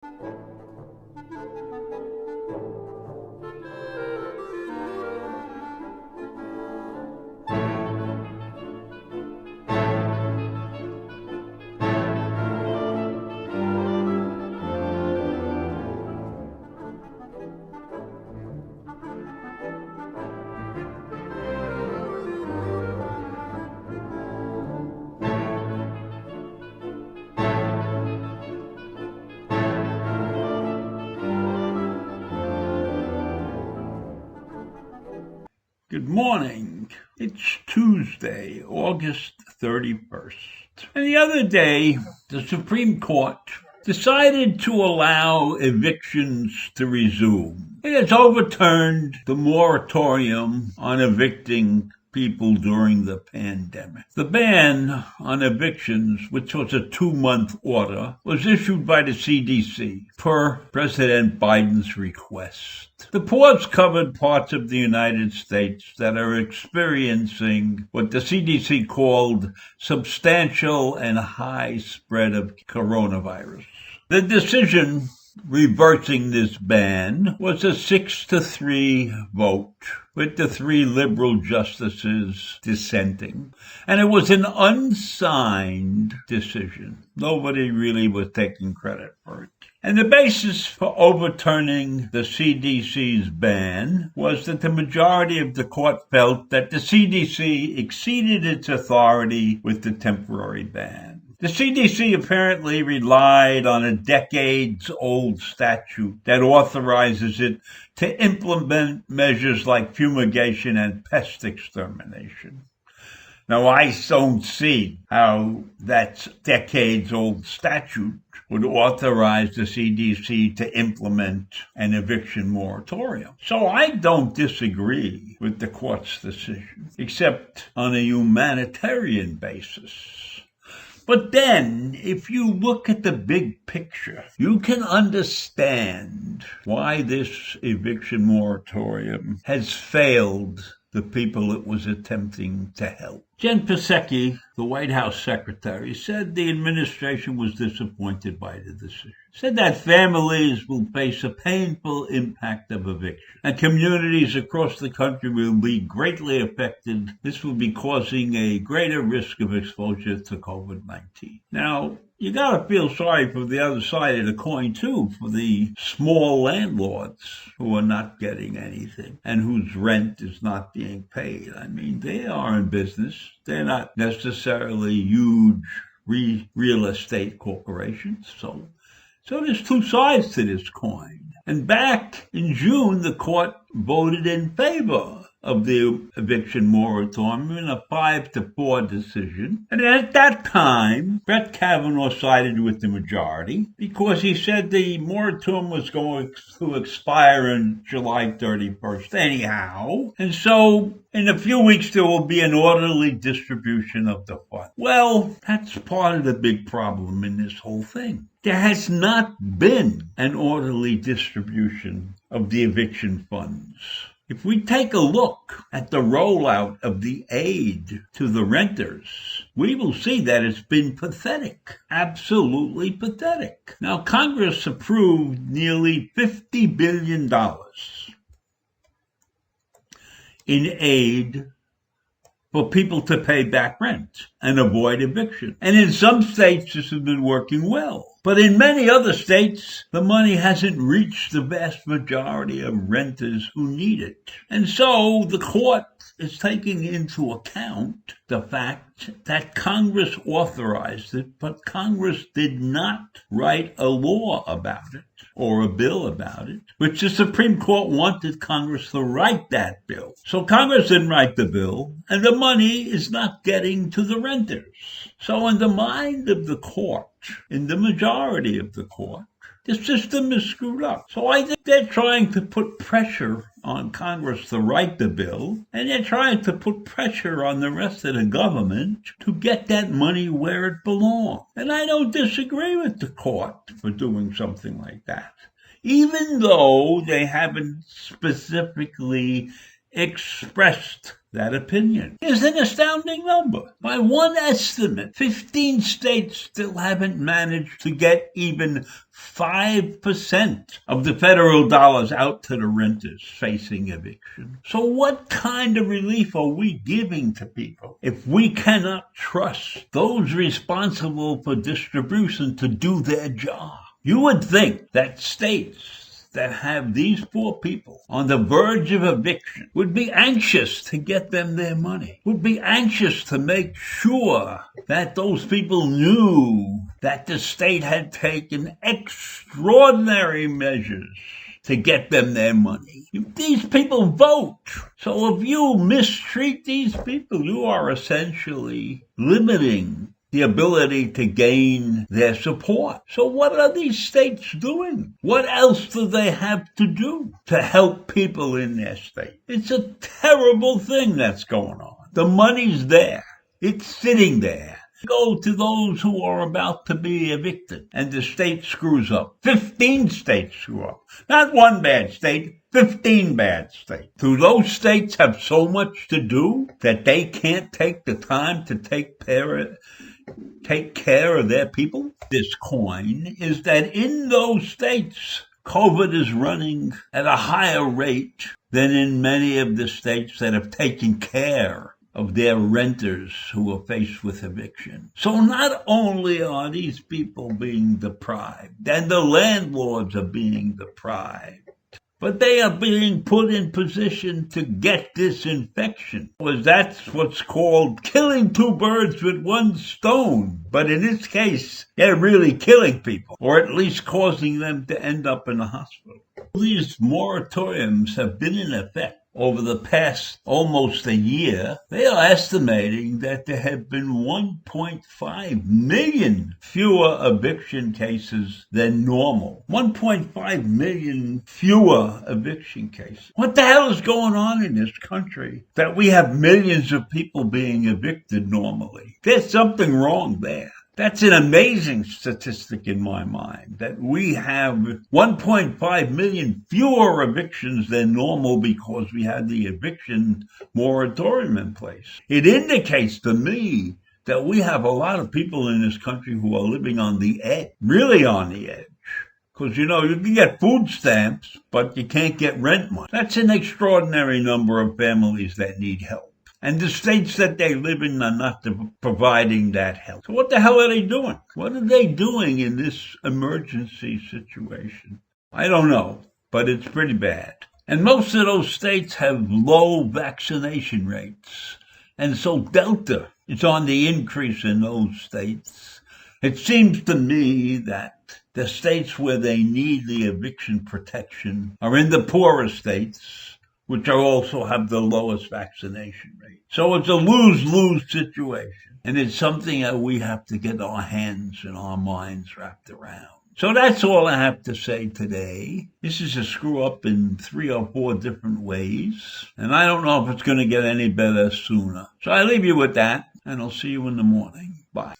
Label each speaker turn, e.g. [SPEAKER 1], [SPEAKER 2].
[SPEAKER 1] Good morning. It's Tuesday, August 31st. And the other day, the Supreme Court decided to allow evictions to resume. It has overturned the moratorium on evicting people during the pandemic. The ban on evictions, which was a 2-month order, was issued by the CDC per President Biden's request. The pause covered parts of the United States that are experiencing what the CDC called substantial and high spread of coronavirus. The decision reversing this ban was a 6-3 vote, with the 3 liberal justices dissenting. And it was an unsigned decision. Nobody really was taking credit for it. And the basis for overturning the CDC's ban was that the majority of the court felt that the CDC exceeded its authority with the temporary ban. The CDC apparently relied on a decades-old statute that authorizes it to implement measures like fumigation and pest extermination. Now, I don't see how that decades-old statute would authorize the CDC to implement an eviction moratorium. So I don't disagree with the court's decision, except on a humanitarian basis. But then, if you look at the big picture, you can understand why this eviction moratorium has failed the people it was attempting to help. Jen Psaki, the White House secretary, said the administration was disappointed by the decision. Said that families will face a painful impact of eviction, and communities across the country will be greatly affected. This will be causing a greater risk of exposure to COVID-19. Now, you gotta feel sorry for the other side of the coin, too, for the small landlords who are not getting anything and whose rent is not being paid. I mean, they are in business. They're not necessarily huge real estate corporations. So there's 2 sides to this coin. And back in June, the court voted in favor of the eviction moratorium in a 5-4 decision. And at that time, Brett Kavanaugh sided with the majority because he said the moratorium was going to expire on July 31st anyhow. And so in a few weeks, there will be an orderly distribution of the fund. Well, that's part of the big problem in this whole thing. There has not been an orderly distribution of the eviction funds. If we take a look at the rollout of the aid to the renters, we will see that it's been pathetic, absolutely pathetic. Now, Congress approved nearly $50 billion in aid for people to pay back rent and avoid eviction. And in some states, this has been working well. But in many other states, the money hasn't reached the vast majority of renters who need it. And so the court is taking into account the fact that Congress authorized it, but Congress did not write a law about it or a bill about it, which the Supreme Court wanted Congress to write that bill. So Congress didn't write the bill, and the money is not getting to the renters. So in the mind of the court, in the majority of the court, the system is screwed up. So I think they're trying to put pressure on Congress to write the bill, and they're trying to put pressure on the rest of the government to get that money where it belongs. And I don't disagree with the court for doing something like that, even though they haven't specifically expressed that opinion is an astounding number. By one estimate, 15 states still haven't managed to get even 5% of the federal dollars out to the renters facing eviction. So what kind of relief are we giving to people if we cannot trust those responsible for distribution to do their job? You would think that states that have these poor people on the verge of eviction would be anxious to get them their money, would be anxious to make sure that those people knew that the state had taken extraordinary measures to get them their money. These people vote. So if you mistreat these people, you are essentially limiting the ability to gain their support. So what are these states doing? What else do they have to do to help people in their state? It's a terrible thing that's going on. The money's there. It's sitting there. Go to those who are about to be evicted, and the state screws up. 15 states screw up. Not one bad state, 15 bad states. Do those states have so much to do that they can't take the time to take care of their people? This coin is that in those states, COVID is running at a higher rate than in many of the states that have taken care of their renters who are faced with eviction. So not only are these people being deprived, and the landlords are being deprived, but they are being put in position to get this infection. Because that's what's called killing two birds with one stone. But in this case, they're really killing people, or at least causing them to end up in a hospital. These moratoriums have been in effect over the past almost a year. They are estimating that there have been 1.5 million fewer eviction cases than normal. 1.5 million fewer eviction cases. What the hell is going on in this country that we have millions of people being evicted normally? There's something wrong there. That's an amazing statistic in my mind, that we have 1.5 million fewer evictions than normal because we had the eviction moratorium in place. It indicates to me that we have a lot of people in this country who are living on the edge, really on the edge. Because, you can get food stamps, but you can't get rent money. That's an extraordinary number of families that need help. And the states that they live in are not providing that help. So what the hell are they doing? What are they doing in this emergency situation? I don't know, but it's pretty bad. And most of those states have low vaccination rates. And so Delta is on the increase in those states. It seems to me that the states where they need the eviction protection are in the poorer states, which also have the lowest vaccination rate. So it's a lose-lose situation. And it's something that we have to get our hands and our minds wrapped around. So that's all I have to say today. This is a screw up in 3 or 4 different ways. And I don't know if it's going to get any better sooner. So I leave you with that, and I'll see you in the morning. Bye.